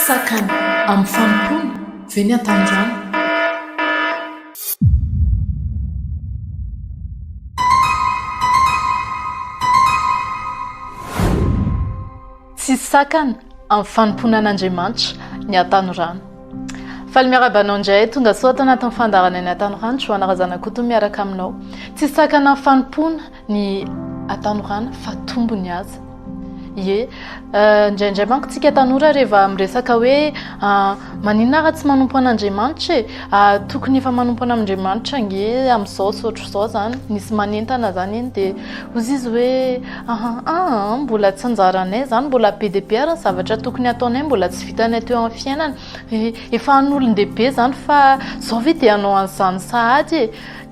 sakana amin'ny fanompona veny an-tandrano. Tsy sakana amin'ny fanompona an'Andriamanitra ny an-tanorano. Faly miarabanao indray tonga soa tao anatin'ny fandarana ny an-tanorano, Joana Razanakoto miaraka aminao. Tsy sakana amin'ny fanompona ny an-tanorano fa tombony aza. Ie, indraindray manko tsika tanora rehefa miresaka hoe maninona raha tsy manompo an'Andriamanitra tokony efa manompo an'Andriamanitra nge amin'izao sy ohatr'izao zany, nisy manentana zany eny dia ozy izy hoe mbola tsy anjaranay zany, mbola be dia be ary ny zavatra tokony ataonay mbola tsy vitanay teo amin'ny fiainana, efa an'olon-dehibe zany fa zao ve dia hanao an'izany sahady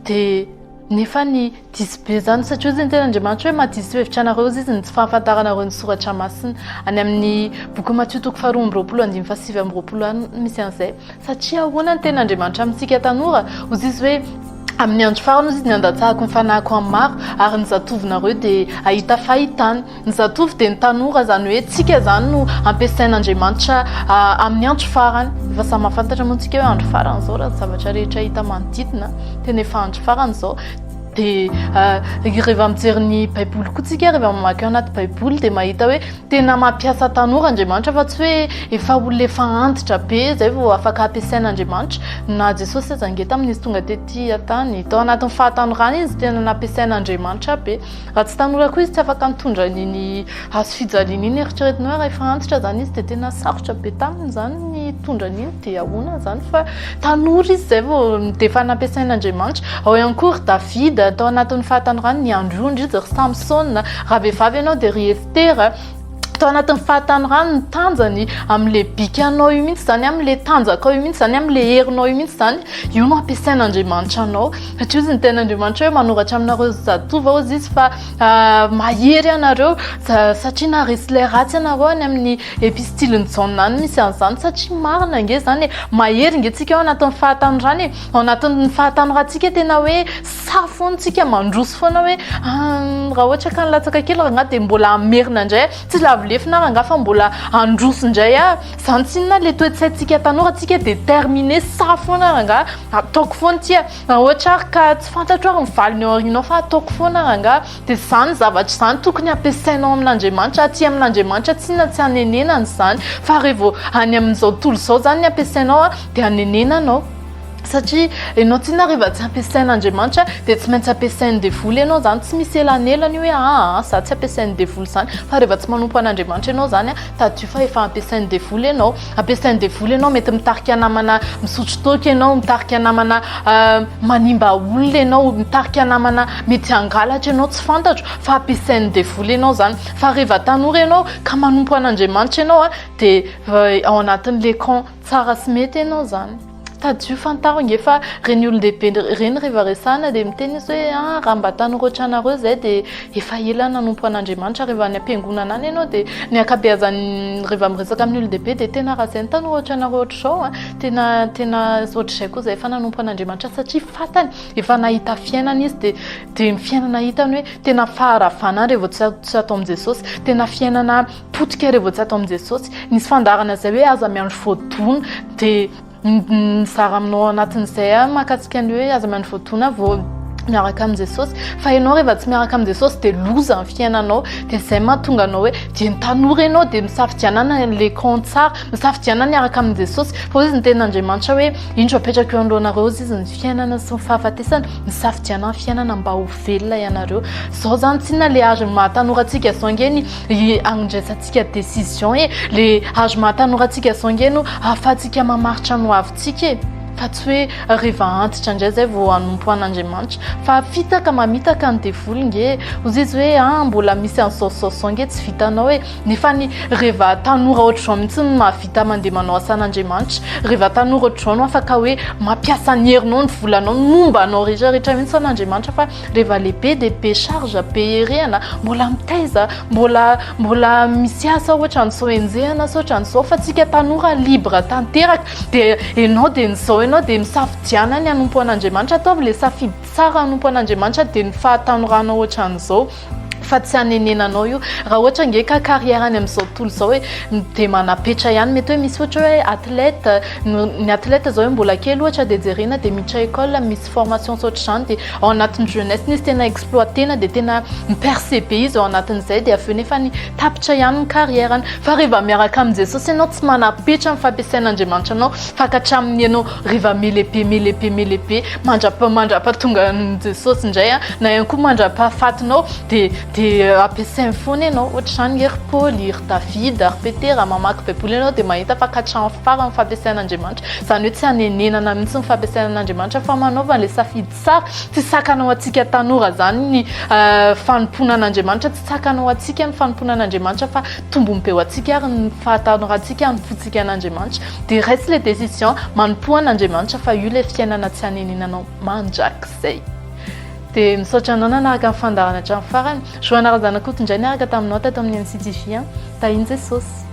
dia nefa ny diso be zany satria izy ny tena Andriamanitra hoe mahadiso hevitra anareo izy ny tsy fahafantaranareo ny soratra masina any amin'ny boky Matthieu 2:27-29 misy an'izay, satria ahoana ny tena Andriamanitra amintsika tanora ozy izy hoe amin'ny andro farany izy ny andatsahako ny fanahiko amin'ny maro ary ny zatovinareo dia ahita fahitany. Ny zatovy dia ny tanora zany hoe tsika zany no ampiasain'Andriamanitra amin'ny andro farany. Efa samy mahafantatra moa tsika hoe andro farany zao raha zavatra rehetra hita manodidina tena efa andro farany zao. Dia rehefa mijery ny baiboly koa tsika rehefa mamaky ao anaty baiboly dia mahita hoe tena mampiasa tanora Andriamanitra fa tsy hoe efa olona efa antitra be zay vao afaka ampiasain'Andriamanitra. Na Jesosy aza nge tamin'izy tonga tety an-tany tao anatin'ny fahatanorana izy tena nampiasain'Andriamanitra be. Raha tsy tanora koa izy tsy afaka mitondra niny hazo fijaliana iny eritreretina hoe rehefa antitra zany izy dia tena sarotra be taminy zany ny tondra an'iny dia ahoana zany fa tanora izy zay vao defa nampiasain'Andriamanitra. Ao ihany koa ry Davida tao anatin'ny fahatanorana ny androndry izy ry Samson, raha vehivavy ianao dia ry Estera tao anatin'ny fahatanorana ny tanjany amin'ilay bikanao io mihitsy zany, amin'ilay tanjakao io mihitsy zany, amin'ilay herinao io mihitsy zany, io no ampiasain'Andriamanitra anao. Satria izy ny tena Andriamanitra hoe manoratra aminareo zatovy ozy izy fa mahery anareo satria naharesy ilay ratsy ianareo any amin'ny epistiliny Jaona any misy an'izany, satria marina nge zany mahery nge tsika ao anatin'ny fahatanorana ao anatin'ny fahatanorana tena hoe safontsika mandroso foana hoe raha ohatra ka nilatsaka kely ranga dia mbola amerina indray tsy lavolefina ranga fa mbola androso indray zany tsy inona le toetsaintsika tanora tsika déterminé sa foana ranga ataoko foana tia raha ohatra ary ka tsy fantatro ary mivaliny eo aorianao fa ataoko foana ranga dia zany zavatra zany tokony ampiasainao amin'Andriamanitra, aty amin'Andriamanitra tsy inona tsy hanenenana zany fa rehefa any amin'izao tontolo izao zany ny ampiasainao dia hanenenanao. Satria ianao tsy inona rehefa tsy ampiasain'Andriamanitra dia tsy maintsy ampiasain'ny devoly ianao zany, tsy misy elanelany hoe za tsy ampiasain'ny devoly zany, fa rehefa tsy manompo an'Andriamanitra ianao zany tadio fa efa ampiasain'ny devoly ianao. Ampiasain'ny devoly ianao mety mitarika namana misotro toaka ianao, mitarika namana manimba olona ianao, mitarika namana mety hangalatra ianao tsy fantatro fa ampiasain'ny devoly ianao zany. Fa rehefa tanora ianao ka manompo an'Andriamanitra ianao dia ao anatin'ilay camp tsara sy mety ianao zany. Tadio fantaro nge fa reny olon-dehibe reny rehefa resahana dia miteny izy hoe raha mba tanora ohatranareo zay dia efa ela nanompo an'Andriamanitra. Rehefa ny ampiangonana any ianao dia ny ankabeazany rehefa miresaka amin'ny olon-dehibe dia tena raha izay ny tanora ohatranareo ohatr'izao tena ohatr'izay koa zay efa nanompo an'Andriamanitra satria fatany efa nahita fiainana izy dia ny fiainana hitany hoe tena faharavana rehefa tsy atao amin'ny Jesosy, tena fiainana potika rehefa tsy atao amin'ny Jesosy. Nisy fandarana zay hoe aza miandro voadona dia mizara aminao anatin'izay mahakasika ny hoe aza miandro voadona vao miaraka amin'ny Jesosy. Fa ianao rehefa tsy miaraka amin'ny Jesosy dia loza ny fiainanao, dia izay mahatonga anao hoe dia ny tanora ianao dia misafidianana le camp tsara, misafidianana miaraka amin'ny Jesosy. Fa izy ny tena Andriamanitra hoe indro apetraka eo anoloanareo izy ny fiainana sy ny fahafatesana, misafidianana fiainana mba ho velona ianareo. Zao zany tsy inona le âge mahatanorantsika zao ngeny handraisantsika décision le âge mahatanorantsika zao ngeny ahafahantsika mamaritra ny hoavintsika fa tsy hoe rehefa antitra indray zay vao hanompo an'Andriamanitra. Fa fitaka mamitaka ny devoly nge ozy izy hoe mbola misy an'izao nge tsy vitanao nefa ny rehefa tanora ohatr'izao mihitsy no mahavita mandeha manao asan'Andriamanitra. Rehefa tanora ohatr'izao no afaka hoe mampiasa ny herinao ny volanao momba anao rehetrarehetra mihitsy an'Andriamanitra. Fa rehefa lehibe dia be charge be herena mbola mitaiza mbola misy asa ohatran'izao enjehana sy ohatran'izao fa tsika tanora libre tanteraka dia ianao dia nizao ianao dia misafidiana ny hanompo an'Andriamanitra. Ataovy le safidy tsara hanompo an'Andriamanitra dia ny fahatanorana ohatran'izao fa tsy hanenenanao io raha ohatra nge ka carrière any amin'izao tontolo zao hoe de manapetra ihany mety hoe misy ohatra hoe athlète ny athlète zao hoe mbola kely ohatra de jerena de miditra école misy formation saotr'izany de ao anatin'ny jeunesse izy tena exploitena de tena mipercé be izy ao anatin'izay de aveo nefa ny tapitra ihany ny carrière-ny fa rehefa miaraka amin' Jesosy ianao tsy manapetra amin'ny fampiasain'Andriamanitra anao fa katramin'ny ianao rehefa melepe mandrapatonga ny Jesosy indray na ihany koa mandrapahafatinao de ampiasainy foana ianao ohatr'izany ery Paoly ery David ary Petera mamaky baiboly ianao de mahita fa katramin'ny farany fampiasain'Andriamanitra zany hoe tsy hanenenana mihitsy ny fampiasain'Andriamanitra fa manaova le safidy tsara tsy sakanao atsika tanora zany ny fanompona an'Andriamanitra tsy sakanao atsika ny fanompona an'Andriamanitra fa tombony be ho atsika ary ny fahatanoraatsika ny fotsika an'Andriamanitra de reste les décisions manompo an'Andriamanitra fa io le fiainana tsy hanenenanao mandrakizay de misaotra anao nanaraka amin'ny fandarana hatramin'ny farany joana razana koto indray niaraka taminao tato amin'ny NCTV tahiny Jesosy